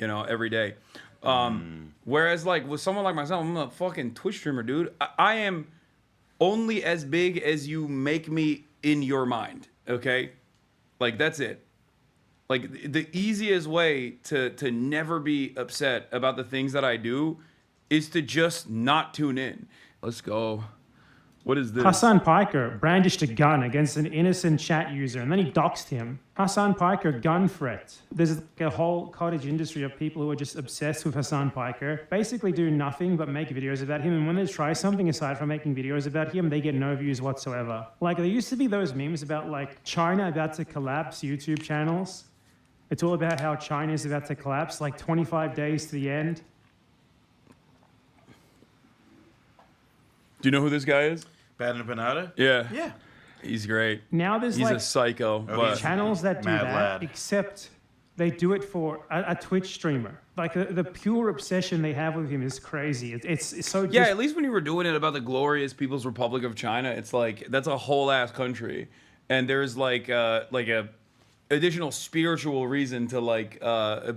you know, every day. Whereas like with someone like myself, I'm a fucking Twitch streamer, dude. I am only as big as you make me in your mind. Okay, like that's it. Like the easiest way to never be upset about the things that I do is to just not tune in. Let's go. What is this? Hasan Piker brandished a gun against an innocent chat user and then he doxed him. Hasan Piker gun threat. There's a whole cottage industry of people who are just obsessed with Hasan Piker, basically do nothing but make videos about him, and when they try something aside from making videos about him, they get no views whatsoever. Like there used to be those memes about like China about to collapse YouTube channels. It's all about how China is about to collapse, like 25 days to the end. Do you know who this guy is? BadEmpanada? Yeah. Yeah. He's great. Now there's He's like a psycho. But channels that do Mad that, lad. except they do it for a Twitch streamer. Like the pure obsession they have with him is crazy. It's so yeah, at least when you were doing it about the glorious People's Republic of China, it's like that's a whole ass country, and there's like a additional spiritual reason to like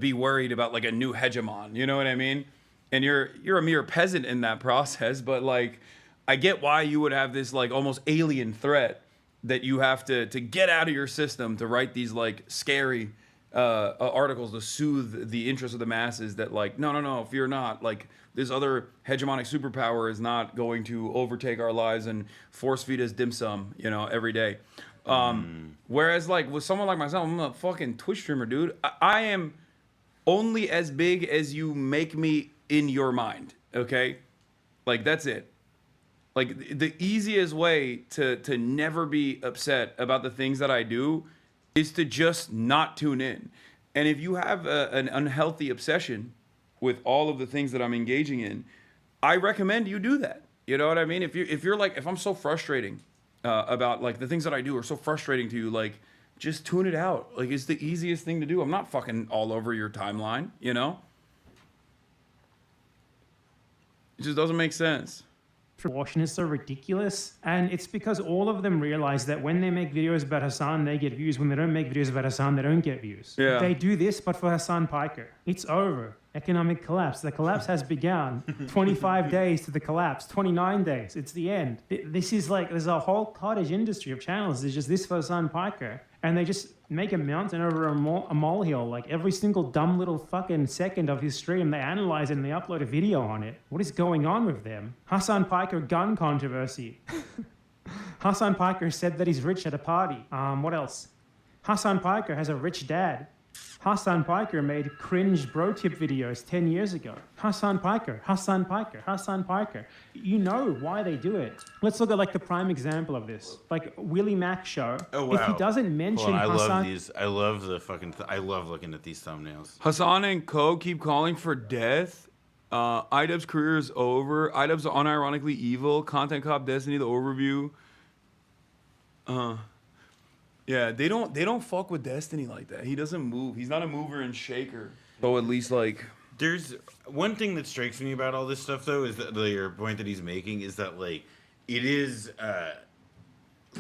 be worried about like a new hegemon. You know what I mean? And you're a mere peasant in that process, but like I get why you would have this like almost alien threat that you have to get out of your system to write these like scary articles to soothe the interest of the masses that like no, fear not, like this other hegemonic superpower is not going to overtake our lives and force feed us dim sum, you know, every day. Whereas like with someone like myself, I'm a fucking Twitch streamer, dude. I am only as big as you make me in your mind. Okay, like that's it. Like the easiest way to never be upset about the things that I do is to just not tune in. And if you have an unhealthy obsession with all of the things that I'm engaging in, I recommend you do that. You know what I mean? If you're like, if I'm so frustrating about like the things that I do are so frustrating to you, like just tune it out. Like it's the easiest thing to do. I'm not fucking all over your timeline, you know? It just doesn't make sense. proportion is so ridiculous, and it's because all of them realize that when they make videos about Hasan, they get views. When they don't make videos about Hasan, they don't get views. Yeah. They do this, but for Hasan Piker, it's over. Economic collapse. The collapse has begun. 25 days to the collapse. 29 days. It's the end. This is like, there's a whole cottage industry of channels. There's just this for Hasan Piker. And they just make a mountain over a molehill. Like every single dumb little fucking second of his stream, they analyze it and they upload a video on it. What is going on with them? Hasan Piker gun controversy. Hasan Piker said that he's rich at a party. What else? Hasan Piker has a rich dad. Hasan Piker made cringe bro tip videos 10 years ago. Hasan Piker, Hasan Piker, Hasan Piker. You know why they do it. Let's look at like the prime example of this. Like Willie Mac show. Oh, wow. If he doesn't mention I Hasan... love these. I love the fucking... I love looking at these thumbnails. Hasan and Co keep calling for death. IDubbbz's career is over. IDubbbz unironically evil. Content Cop Destiny, the overview. Yeah, they don't fuck with Destiny like that. He doesn't move. He's not a mover and shaker. So at least like There's one thing that strikes me about all this stuff, though, is that your point that he's making is that like it is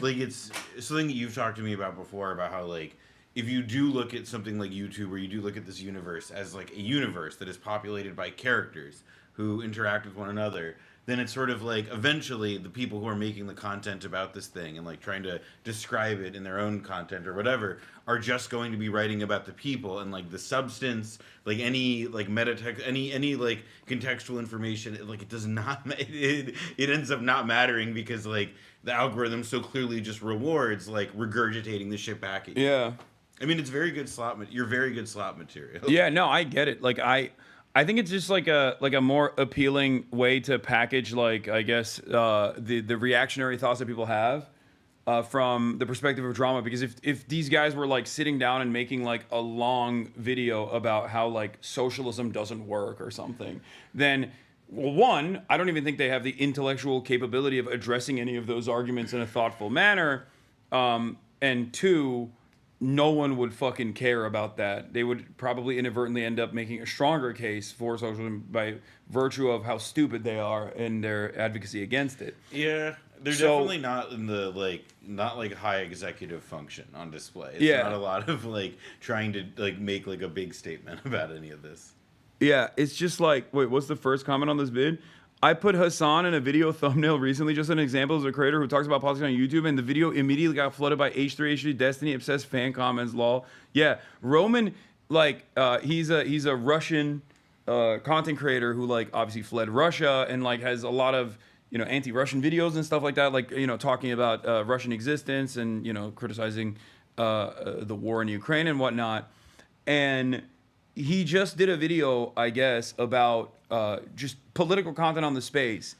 like it's something that you've talked to me about before about how like if you do look at something like YouTube or you do look at this universe as like a universe that is populated by characters who interact with one another, then it's sort of like eventually the people who are making the content about this thing and like trying to describe it in their own content or whatever are just going to be writing about the people, and like the substance, like any like meta text, any like contextual information, like it does not it ends up not mattering because like the algorithm so clearly just rewards like regurgitating the shit back at you. yeah. I mean, it's very good you're very good slot material. Yeah, no, I get it. Like I think it's just like a more appealing way to package, like I guess the reactionary thoughts that people have from the perspective of drama. Because if these guys were like sitting down and making like a long video about how like socialism doesn't work or something, then well, one, I don't even think they have the intellectual capability of addressing any of those arguments in a thoughtful manner, and two, no one would fucking care about that. They would probably inadvertently end up making a stronger case for socialism by virtue of how stupid they are in their advocacy against it. Yeah, they're definitely not in the not high executive function on display. It's not a lot of trying to make a big statement about any of this. Yeah, it's just wait, what's the first comment on this vid? I put Hasan in a video thumbnail recently, just an example as a creator who talks about politics on YouTube, and the video immediately got flooded by H3 Destiny obsessed fan comments. Lol. Yeah, Roman, he's a Russian content creator who obviously fled Russia and has a lot of anti-Russian videos and stuff like that, talking about Russian existence and criticizing the war in Ukraine and whatnot. And he just did a video, I guess, about just political content on the space,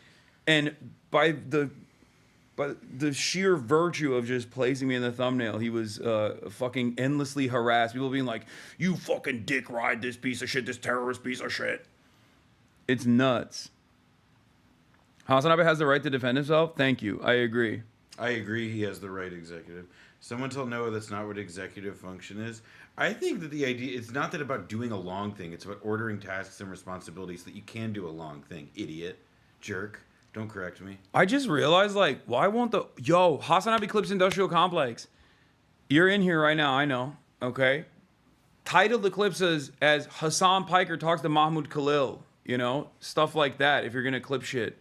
and by the sheer virtue of just placing me in the thumbnail, he was fucking endlessly harassed. People being like, "You fucking dick ride this piece of shit, this terrorist piece of shit." It's nuts. Hasanabi has the right to defend himself. Thank you. I agree. I agree. He has the right executive. Someone tell Noah that's not what executive function is. I think that the idea, it's not that about doing a long thing. It's about ordering tasks and responsibilities so that you can do a long thing. Idiot. Jerk. Don't correct me. I just realized, why won't Hasanabi Clips Industrial Complex. You're in here right now, I know. Okay? Title the clips as Hasan Piker talks to Mahmoud Khalil. Stuff like that if you're going to clip shit.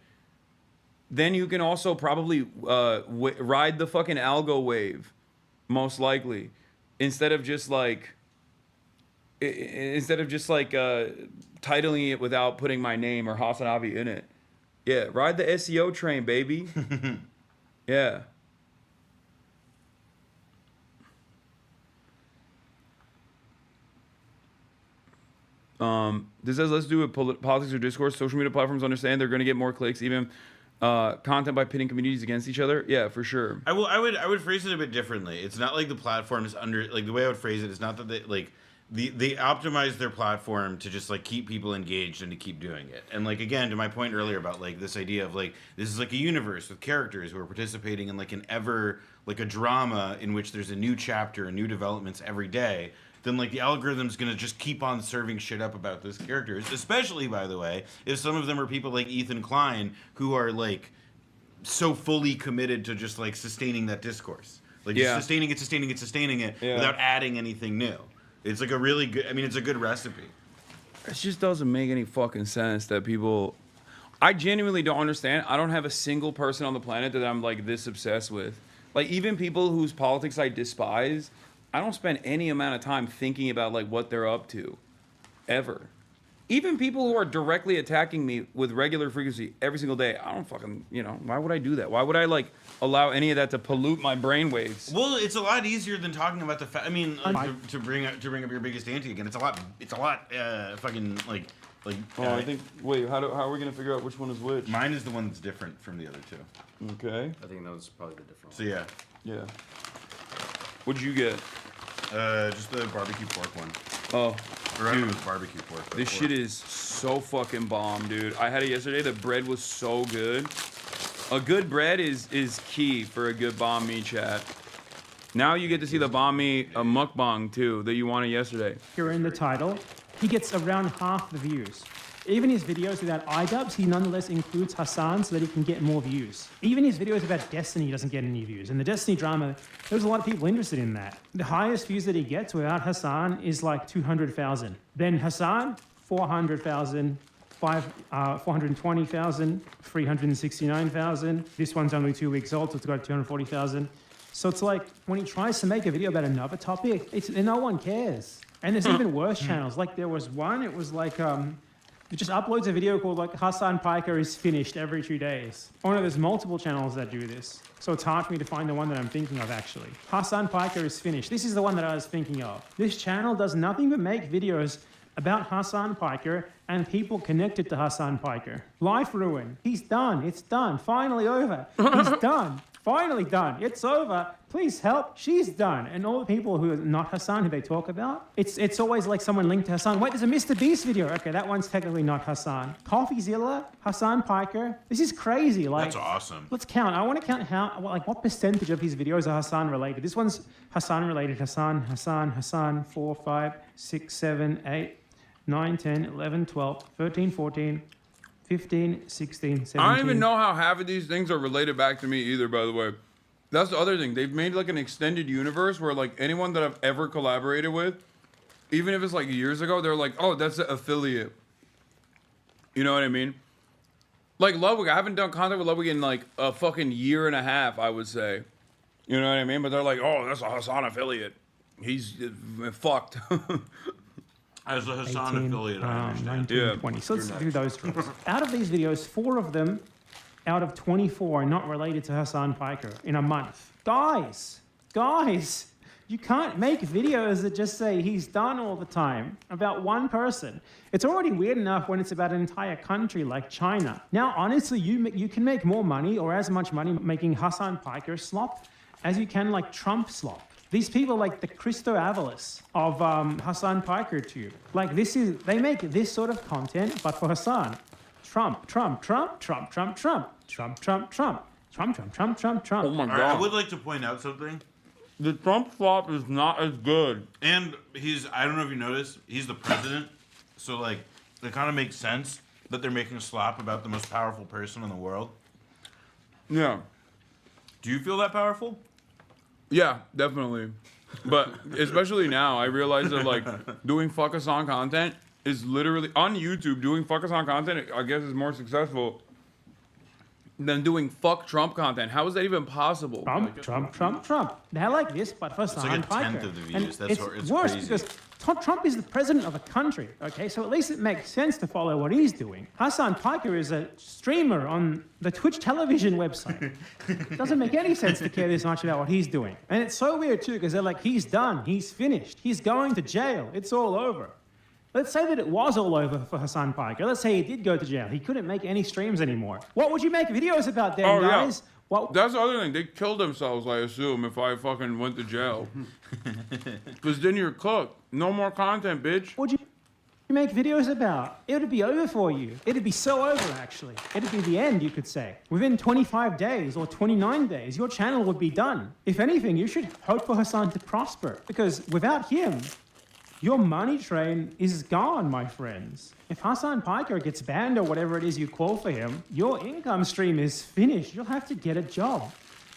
Then you can also probably ride the fucking algo wave, most likely. Instead of just titling it without putting my name or Hasanabi in it. Yeah, ride the SEO train, baby. Yeah. This says, let's do it. Politics or discourse. Social media platforms understand they're going to get more clicks, even content by pitting communities against each other. Yeah, for sure. I would phrase it a bit differently. It's not like the platform is under, the way I would phrase it is not that they optimize their platform to just keep people engaged and to keep doing it. And again, to my point earlier about this idea of this is a universe with characters who are participating in a drama in which there's a new chapter and new developments every day. Then the algorithm's gonna just keep on serving shit up about those characters. Especially, by the way, if some of them are people like Ethan Klein who are so fully committed to just sustaining that discourse, just sustaining it without adding anything new. It's a really good. I mean, it's a good recipe. It just doesn't make any fucking sense that people. I genuinely don't understand. I don't have a single person on the planet that I'm this obsessed with. Even people whose politics I despise. I don't spend any amount of time thinking about what they're up to, ever. Even people who are directly attacking me with regular frequency every single day, I don't fucking, why would I do that? Why would I allow any of that to pollute my brainwaves? Well, it's a lot easier than talking about the fact. I mean, to bring up your biggest anti again, it's a lot fucking I think. Wait, how are we gonna figure out which one is which? Mine is the one that's different from the other two. Okay. I think that was probably the different one. So yeah. Yeah. What'd you get? Just the barbecue pork one. Oh, dude, it was barbecue pork. This shit is so fucking bomb, dude. I had it yesterday. The bread was so good. A good bread is key for a good banh mi chat. Now you get to see the banh mi mukbang too that you wanted yesterday. Here in the title, he gets around half the views. Even his videos without iDubbbz, he nonetheless includes Hasan so that he can get more views. Even his videos about Destiny doesn't get any views. And the Destiny drama, there's a lot of people interested in that. The highest views that he gets without Hasan is 200,000. Then Hasan, 400,000, 420,000, 369,000. This one's only 2 weeks old, so it's got 240,000. So it's when he tries to make a video about another topic, no one cares. And there's even worse channels. There was one, it was it just uploads a video called Hasan Piker is finished every 2 days. Oh no, there's multiple channels that do this. So it's hard for me to find the one that I'm thinking of actually. Hasan Piker is finished. This is the one that I was thinking of. This channel does nothing but make videos about Hasan Piker and people connected to Hasan Piker. Life ruin. He's done. It's done. Finally over. He's done. Finally done. It's over. Please help. She's done. And all the people who are not Hasan, who they talk about, it's always like someone linked to Hasan. Wait, there's a Mr. Beast video. Okay, that one's technically not Hasan. CoffeeZilla, Hasanpiker. This is crazy. Like, That's awesome. let's count. I want to count what percentage of his videos are Hasan related. This one's Hasan related. Hasan, 4, 5, 6, 7, 8, 9, 10, 11, 12, 13, 14, 15, 16, 17. I don't even know how half of these things are related back to me either, by the way. That's the other thing. They've made like an extended universe where like anyone that I've ever collaborated with, even if it's like years ago, they're like, oh, that's an affiliate. You know what I mean? Like Ludwig, I haven't done content with Ludwig in like a fucking year and a half, I would say. You know what I mean? But they're like, oh, that's a Hasan affiliate. He's fucked. As a Hasan 18, affiliate, I understand. 19, Yeah. 20. So let's do those drops. Out of these videos, 4 of them out of 24 are not related to Hasanpiker in a month. Guys, you can't make videos that just say he's done all the time about one person. It's already weird enough when it's about an entire country like China. Now, honestly, you can make more money or as much money making Hasanpiker slop as you can like Trump slop. These people like the Christo Avalos of Hasanpiker tube. Like they make this sort of content, but for Hasan. Trump. Oh my All right, I would like to point out something. The Trump flop is not as good. And I don't know if you noticed, he's the president. So, like, it kind of makes sense that they're making a slop about the most powerful person in the world. Yeah. Do you feel that powerful? Yeah, definitely. But especially now, I realize that like doing fuck Hasan content is literally on YouTube. Doing fuck Hasan content, I guess, is more successful than doing fuck Trump content. How is that even possible? Trump. They're like this, but for like a Hasanpiker. tenth of the views. And It's worse crazy. because Trump is the president of a country, okay? So at least it makes sense to follow what he's doing. Hasanpiker is a streamer on the Twitch television website. It doesn't make any sense to care this much about what he's doing. And it's so weird too, because they're like, he's done, he's finished, he's going to jail, it's all over. Let's say that it was all over for Hasanpiker. Let's say he did go to jail. He couldn't make any streams anymore. What would you make videos about then, guys? Yeah. What? That's the other thing. They killed themselves, I assume, if I fucking went to jail. Because then you're cooked. No more content, bitch. What would you make videos about? It would be over for you. It'd be so over, actually. It'd be the end, you could say. Within 25 days or 29 days, your channel would be done. If anything, you should hope for Hasan to prosper. Because without him, your money train is gone, my friends. If Hasanpiker gets banned or whatever it is you call for him, your income stream is finished. You'll have to get a job.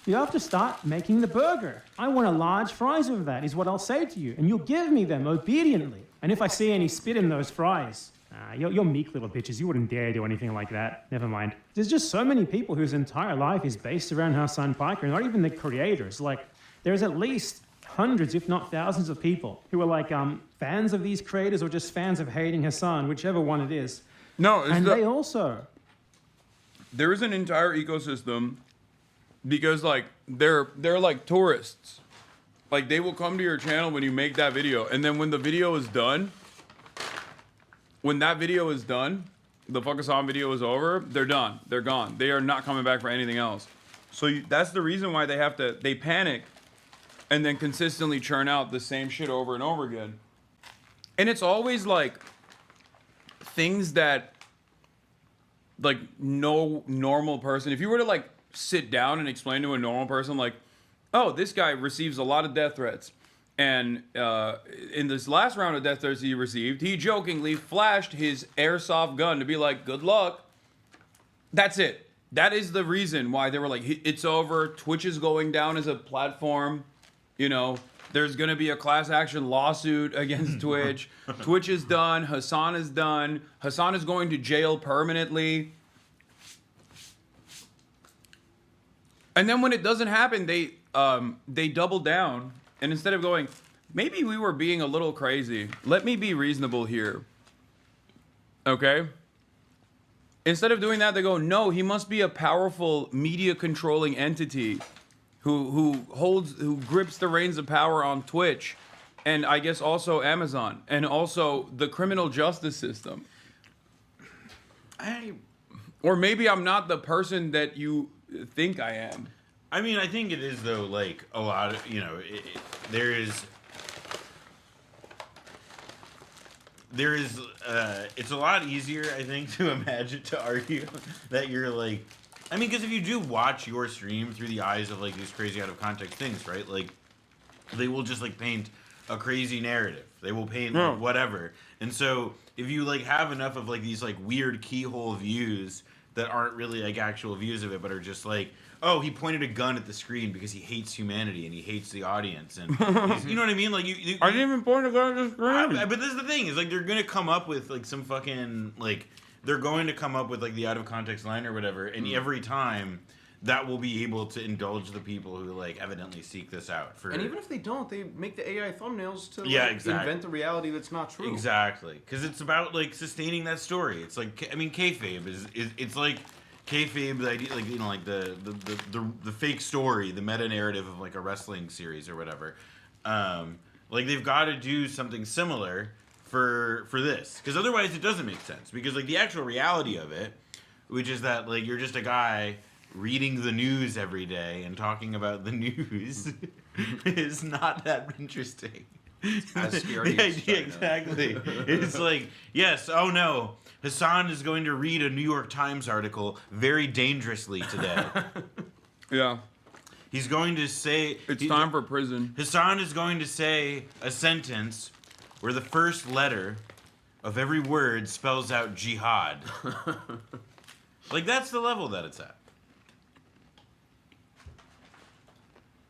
You have to start making the burger. I want a large fries with that, is what I'll say to you. And you'll give me them obediently. And if I see any spit in those fries, you're meek little bitches. You wouldn't dare do anything like that. Never mind. There's just so many people whose entire life is based around Hasanpiker, not even the creators. Like, there's at least hundreds, if not thousands of people who are like fans of these creators or just fans of hating Hasan, whichever one it is. No, They also... There is an entire ecosystem because like they're like tourists. Like they will come to your channel when you make that video, and then when the video is done, the fuck Hasan video is over, they're done. They're gone. They are not coming back for anything else. So that's the reason why they panic and then consistently churn out the same shit over and over again. And it's always like things that like no normal person, if you were to like sit down and explain to a normal person like, oh, this guy receives a lot of death threats, and in this last round of death threats he received, he jokingly flashed his airsoft gun to be like, good luck. That's it. That is the reason why they were like, it's over, Twitch is going down as a platform. You know, there's going to be a class action lawsuit against Twitch. Twitch is done. Hasan is done. Hasan is going to jail permanently. And then when it doesn't happen, they double down. And instead of going, maybe we were being a little crazy. Let me be reasonable here. Okay? Instead of doing that, they go, no, he must be a powerful media controlling entity who grips the reins of power on Twitch, and I guess also Amazon, and also the criminal justice system. Or maybe I'm not the person that you think I am. I mean, I think it is though. Like a lot of there is. It's a lot easier, I think, to imagine, to argue that you're like, I mean, because if you do watch your stream through the eyes of like these crazy out of context things, right? Like, they will just like paint a crazy narrative. They will paint like, whatever. And so if you like have enough of like these like weird keyhole views that aren't really like actual views of it, but are just like, oh, he pointed a gun at the screen because he hates humanity and he hates the audience, and you know what I mean? Like you I didn't even point a gun at the screen. but this is the thing: is like they're gonna come up with like some fucking like they're going to come up with like the out of context line or whatever, and every time that will be able to indulge the people who like evidently seek this out. For and even if they don't, they make the AI thumbnails to invent a reality that's not true. Exactly, because it's about like sustaining that story. It's like, I mean, kayfabe is it's like. Kayfabe, the idea, like like the fake story, the meta narrative of like a wrestling series or whatever. Like they've got to do something similar for this, because otherwise it doesn't make sense. Because like the actual reality of it, which is that like you're just a guy reading the news every day and talking about the news, is not that interesting. As scary The as idea, exactly. It's like, yes, oh no, Hasan is going to read a New York Times article very dangerously today. Yeah. He's going to say... It's time for prison. Hasan is going to say a sentence where the first letter of every word spells out jihad. Like, that's the level that it's at.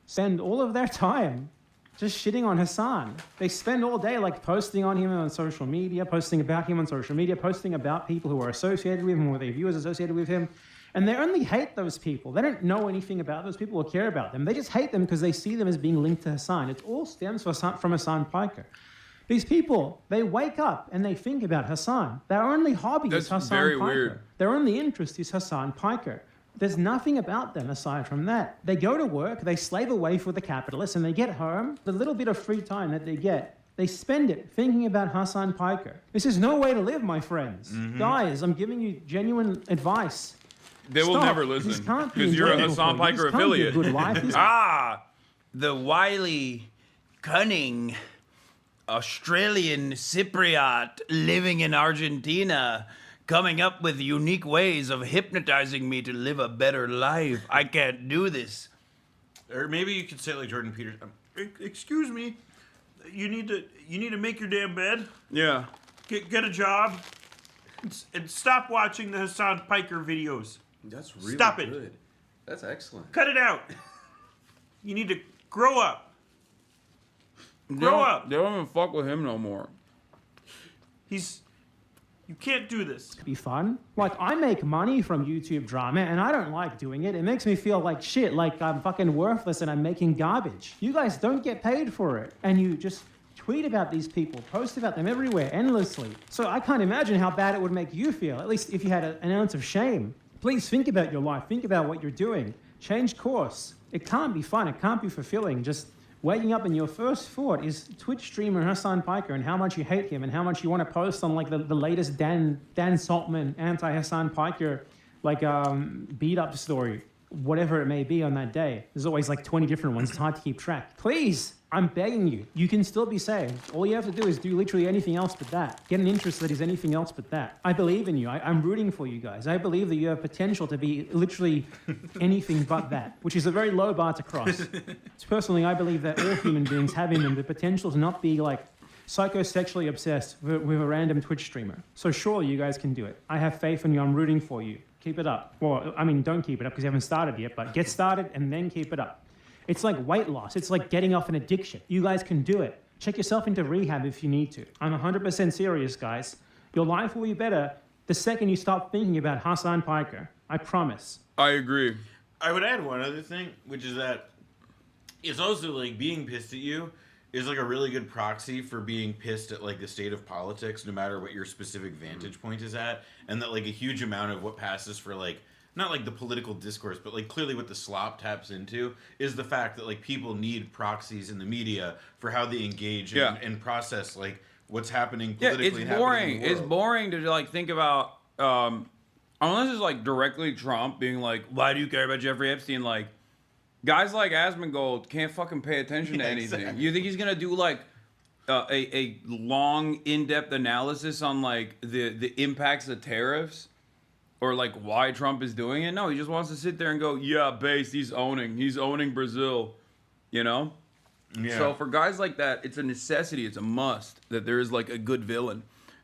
Spend all of their time just shitting on Hasan. They spend all day like posting on him on social media, posting about him on social media, posting about people who are associated with him or their viewers associated with him. And they only hate those people. They don't know anything about those people or care about them. They just hate them because they see them as being linked to Hasan. It all stems from Hasan Piker. These people, they wake up and they think about Hasan. Their only hobby is Hasan very Piker. weird. Their only interest is Hasan Piker. There's nothing about them aside from that. They go to work, they slave away for the capitalists, and they get home. The little bit of free time that they get, they spend it thinking about Hasan Piker. This is no way to live, my friends. Guys, I'm giving you genuine advice. They will Stop. never This listen can't be because you're a enjoyable Hasan for you. This Piker can't be a affiliate. good life. This- The wily, cunning Australian Cypriot living in Argentina, coming up with unique ways of hypnotizing me to live a better life. I can't do this. Or maybe you could say it like Jordan Peterson. Excuse me, you need to make your damn bed. Yeah. Get a job, and stop watching the Hasan Piker videos. That's really Stop it. good. That's excellent. Cut it out. You need to grow up. Grow up. They don't even fuck with him no more. You can't do this. be fun. Like, I make money from YouTube drama, and I don't like doing it. It makes me feel like shit, like I'm fucking worthless and I'm making garbage. You guys don't get paid for it, and you just tweet about these people, post about them everywhere, endlessly. So I can't imagine how bad it would make you feel, at least if you had an ounce of shame. Please think about your life. Think about what you're doing. Change course. It can't be fun. It can't be fulfilling. Just waking up and your first thought is Twitch streamer Hasan Piker and how much you hate him and how much you want to post on like the latest Dan Saltman anti-Hasan Piker like beat up story, whatever it may be on that day. There's always like 20 different ones. It's hard to keep track. Please, I'm begging you. You can still be saved. All you have to do is do literally anything else but that. Get an interest that is anything else but that. I believe in you. I'm rooting for you guys. I believe that you have potential to be literally anything but that, which is a very low bar to cross. Personally, I believe that all human beings have in them the potential to not be like psychosexually obsessed with a random Twitch streamer. So sure, you guys can do it. I have faith in you. I'm rooting for you. Keep it up. Well, I mean, don't keep it up because you haven't started yet, but get started and then keep it up. It's like weight loss. It's like getting off an addiction. You guys can do it. Check yourself into rehab if you need to. I'm 100% serious, guys. Your life will be better the second you stop thinking about Hasan Piker. I promise. I agree. I would add one other thing, which is that it's also like being pissed at you is like a really good proxy for being pissed at like the state of politics, no matter what your specific vantage point is at. And that like a huge amount of what passes for like, not like the political discourse, but like clearly what the slop taps into is the fact that like people need proxies in the media for how they engage and process like what's happening politically. It's and boring. happening in the It's world. boring to like think about, unless it's like directly Trump being like, why do you care about Jeffrey Epstein? Like, Guys like Asmongold can't fucking pay attention to anything. Exactly. You think he's gonna do like a long, in-depth analysis on like the impacts of tariffs, or like why Trump is doing it? No, he just wants to sit there and go, yeah, based. He's owning Brazil, you know. Yeah. So for guys like that, it's a necessity. It's a must that there is like a good villain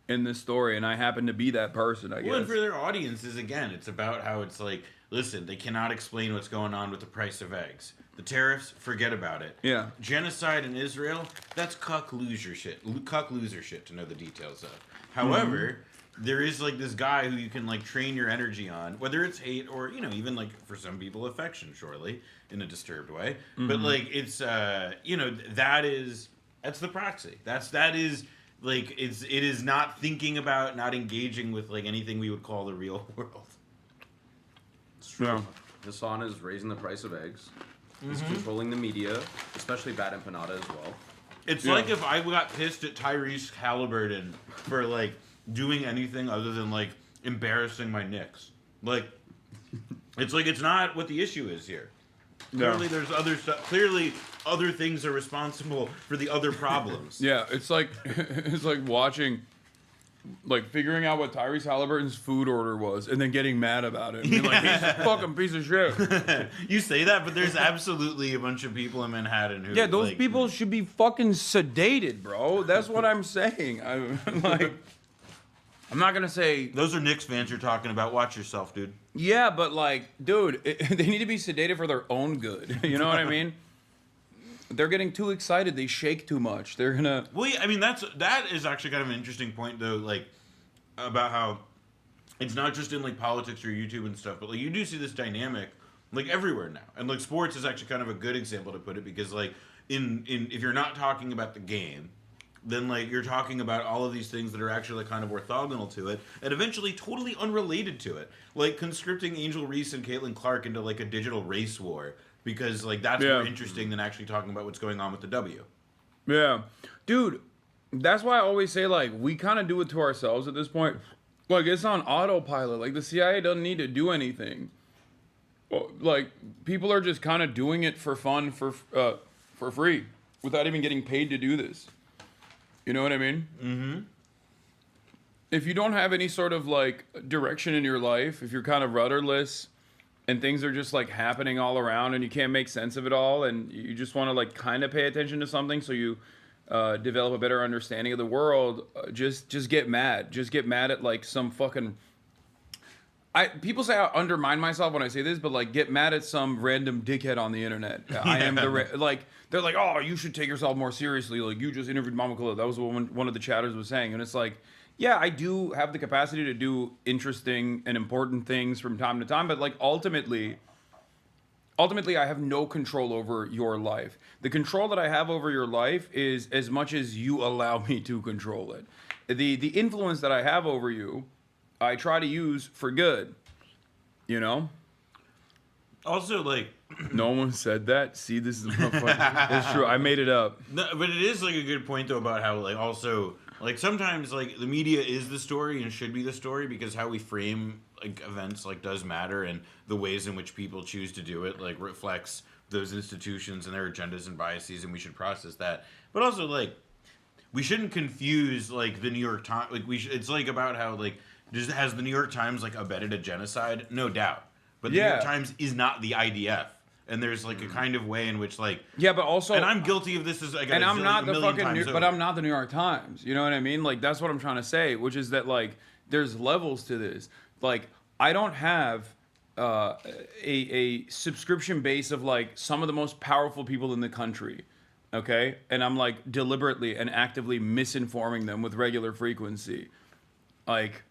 in this story, and I happen to be that person. I guess. Well, and for their audiences, again, it's about how it's like, listen, they cannot explain what's going on with the price of eggs. The tariffs, forget about it. Yeah. Genocide in Israel, that's cuck loser shit to know the details of. However, there is like this guy who you can like train your energy on, whether it's hate or, you know, even like for some people affection, surely, in a disturbed way. But like it's you know, that's the proxy. That is like it is not thinking about, not engaging with like anything we would call the real world. It's true. Hasan is raising the price of eggs. He's controlling the media, especially BadEmpanada as well. It's like if I got pissed at Tyrese Halliburton for like doing anything other than like embarrassing my Knicks. Like it's not what the issue is here. Clearly there's other stuff. Clearly other things are responsible for the other problems. Yeah, it's like watching, like figuring out what Tyrese Halliburton's food order was, and then getting mad about it. And being like, he's a fucking piece of shit. You say that, but there's absolutely a bunch of people in Manhattan who. Yeah, those like, people should be fucking sedated, bro. That's what I'm saying. I'm not gonna say. Those are Knicks fans you're talking about. Watch yourself, dude. Yeah, but like, dude, they need to be sedated for their own good. You know what I mean? They're getting too excited. They shake too much. They're gonna. Well, yeah, I mean that is actually kind of an interesting point, though. Like about how it's not just in like politics or YouTube and stuff, but like you do see this dynamic like everywhere now, and like sports is actually kind of a good example to put it, because like in if you're not talking about the game, then like you're talking about all of these things that are actually like kind of orthogonal to it, and eventually totally unrelated to it, like conscripting Angel Reese and Caitlin Clark into like a digital race war. Because, like, that's more interesting than actually talking about what's going on with the W. Yeah. Dude, that's why I always say, like, we kind of do it to ourselves at this point. Like, it's on autopilot. Like, the CIA doesn't need to do anything. Like, people are just kind of doing it for fun, for free, without even getting paid to do this. You know what I mean? Mm-hmm. If you don't have any sort of, like, direction in your life, if you're kind of rudderless, and things are just like happening all around and you can't make sense of it all, and you just want to like kind of pay attention to something so you develop a better understanding of the world, just get mad. Just get mad at like some fucking... people say I undermine myself when I say this, but like get mad at some random dickhead on the internet. I am like, they're like, oh, you should take yourself more seriously. Like, you just interviewed Mama Khalil. That was what one of the chatters was saying. And it's like, yeah, I do have the capacity to do interesting and important things from time to time, but like ultimately I have no control over your life. The control that I have over your life is as much as you allow me to control it. The influence that I have over you, I try to use for good, you know? Also, like... No one said that. See, this is it's true. I made it up. No, but it is like a good point though about how like also... Like, sometimes, like, the media is the story and should be the story, because how we frame, like, events, like, does matter, and the ways in which people choose to do it, like, reflects those institutions and their agendas and biases, and we should process that. But also, like, we shouldn't confuse, like, the New York Times, like, it's, like, about how, like, has the New York Times, like, abetted a genocide? No doubt. But the New York Times is not the IDF. And there's like a kind of way in which like but also, and I'm guilty of this as like, and I'm not the fucking but I'm not the New York Times. You know what I mean? Like, that's what I'm trying to say, which is that like there's levels to this. Like, I don't have a subscription base of like some of the most powerful people in the country, okay? And I'm like deliberately and actively misinforming them with regular frequency, like.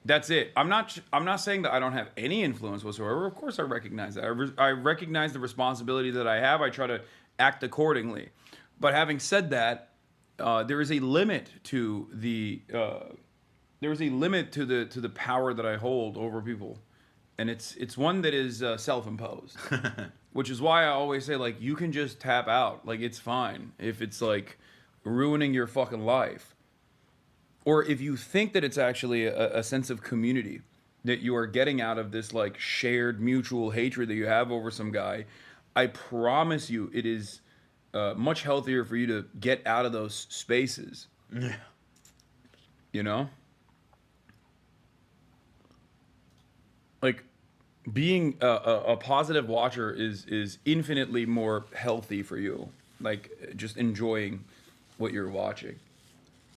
That's it. I'm not saying that I don't have any influence whatsoever. Of course, I recognize that. I recognize the responsibility that I have. I try to act accordingly. But having said that, there is a limit to the power that I hold over people, and it's one that is self-imposed. Which is why I always say, like, you can just tap out. Like, it's fine if it's like ruining your fucking life. Or if you think that it's actually a sense of community that you are getting out of this like shared mutual hatred that you have over some guy, I promise you, it is much healthier for you to get out of those spaces. Yeah. You know? Like, being a positive watcher is infinitely more healthy for you. Like, just enjoying what you're watching.